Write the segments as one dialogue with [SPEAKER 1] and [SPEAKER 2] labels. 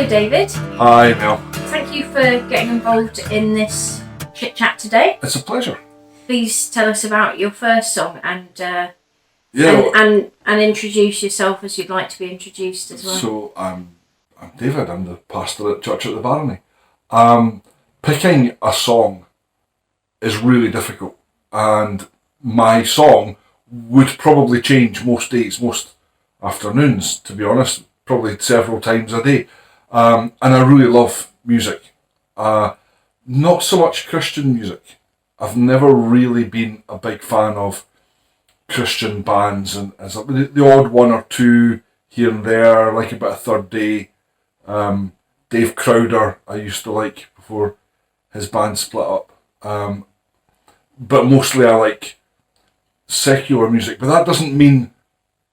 [SPEAKER 1] David.
[SPEAKER 2] Hi, Mel.
[SPEAKER 1] Thank you for getting involved in this chit chat today.
[SPEAKER 2] It's a pleasure.
[SPEAKER 1] Please tell us about your first song and introduce yourself as you'd like to be introduced as well.
[SPEAKER 2] So I'm David. I'm the pastor at Church at the Barony. Picking a song is really difficult, and my song would probably change most days, most afternoons, to be honest, probably several times a day. And I really love music. Not so much Christian music. I've never really been a big fan of Christian bands, and the odd one or two here and there, like a bit of Third Day. Dave Crowder I used to like before his band split up. But mostly I like secular music, but that doesn't mean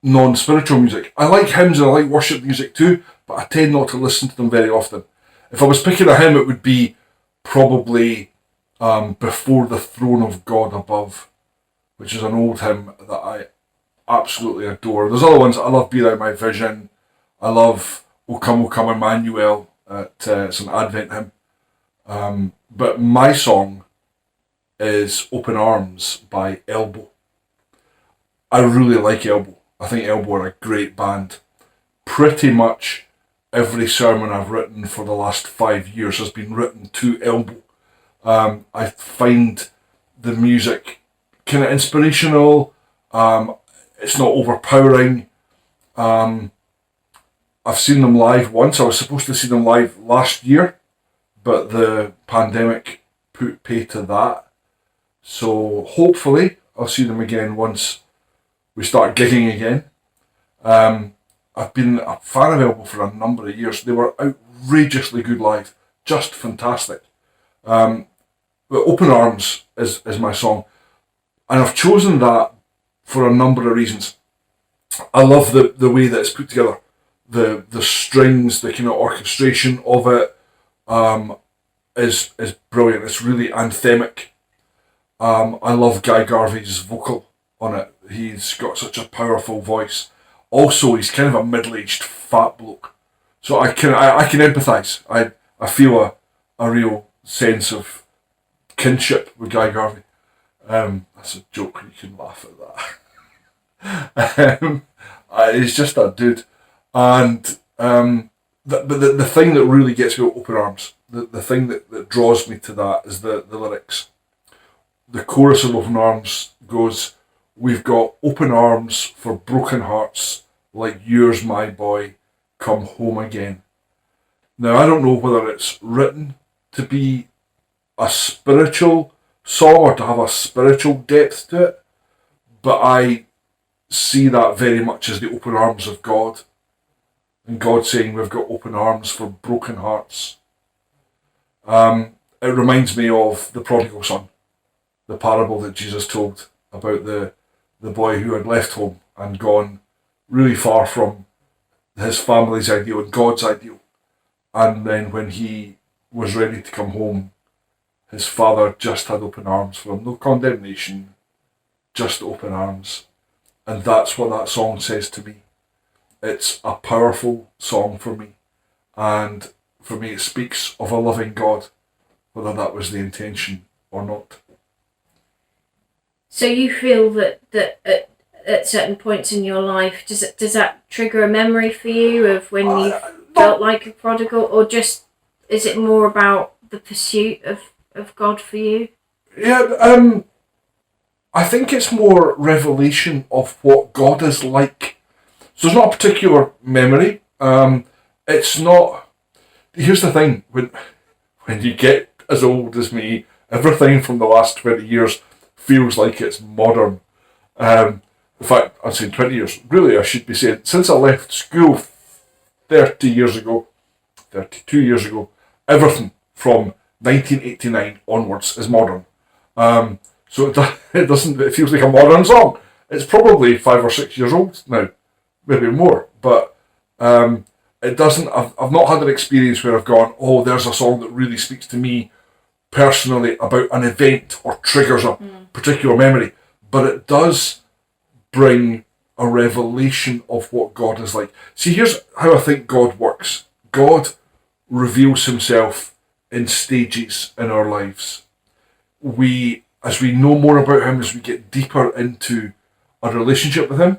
[SPEAKER 2] non-spiritual music. I like hymns and I like worship music too, but I tend not to listen to them very often. If I was picking a hymn, it would be probably Before the Throne of God Above, which is an old hymn that I absolutely adore. There's other ones. I love Be Thou My Vision. I love O Come Emmanuel. It's an Advent hymn. But my song is Open Arms by Elbow. I really like Elbow. I think Elbow are a great band. Pretty much every sermon I've written for the last 5 years has been written to Elbow. I find the music kind of inspirational. It's not overpowering. I've seen them live once. I was supposed to see them live last year, but the pandemic put pay to that. So hopefully I'll see them again once we start gigging again. I've been a fan of Elbow for a number of years. They were outrageously good live, just fantastic. But Open Arms is my song, and I've chosen that for a number of reasons. I love the way that it's put together, the strings, the kind of orchestration of it is brilliant. It's really anthemic. I love Guy Garvey's vocal on it. He's got such a powerful voice. Also, he's kind of a middle-aged fat bloke, so I can empathise. I feel a real sense of kinship with Guy Garvey. That's a joke. You can laugh at that. He's just that dude, and the thing that really gets me with Open Arms, the thing that draws me to that is the lyrics. The chorus of Open Arms goes, "We've got open arms for broken hearts, like yours, my boy, come home again." Now, I don't know whether it's written to be a spiritual song or to have a spiritual depth to it, but I see that very much as the open arms of God, and God saying we've got open arms for broken hearts. It reminds me of the prodigal son, the parable that Jesus told about the boy who had left home and gone really far from his family's ideal and God's ideal. And then when he was ready to come home, his father just had open arms for him. No condemnation, just open arms. And that's what that song says to me. It's a powerful song for me. And for me, it speaks of a loving God, whether that was the intention or not.
[SPEAKER 1] So you feel that at certain points in your life, does that trigger a memory for you of when you felt like a prodigal, or just is it more about the pursuit of God for you?
[SPEAKER 2] Yeah, I think it's more revelation of what God is like. So it's not a particular memory. It's not. Here's the thing: when you get as old as me, everything from the last 20 years feels like it's modern. In fact, I'm saying 20 years. Really, I should be saying since I left school 32 years ago, everything from 1989 onwards is modern. So it feels like a modern song. It's probably 5 or 6 years old now, maybe more. But it doesn't. I've not had an experience where I've gone, oh, there's a song that really speaks to me personally about an event or triggers a particular memory. But it does bring a revelation of what God is like. See, here's how I think God works. God reveals himself in stages in our lives. As we know more about him, as we get deeper into a relationship with him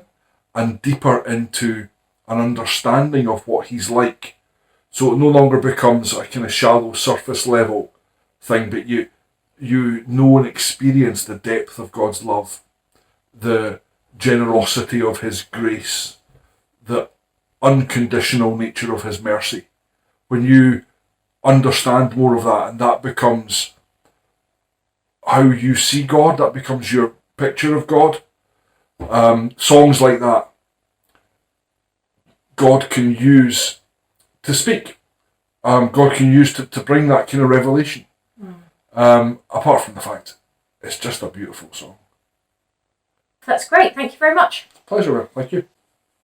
[SPEAKER 2] and deeper into an understanding of what he's like. So it no longer becomes a kind of shallow surface level thing, but you know and experience the depth of God's love, the generosity of his grace, the unconditional nature of his mercy. When you understand more of that, and that becomes how you see God, that becomes your picture of God. Songs like that, God can use to speak. God can use to bring that kind of revelation. Apart from the fact, it's just a beautiful song.
[SPEAKER 1] That's great. Thank you very much.
[SPEAKER 2] Pleasure, thank you.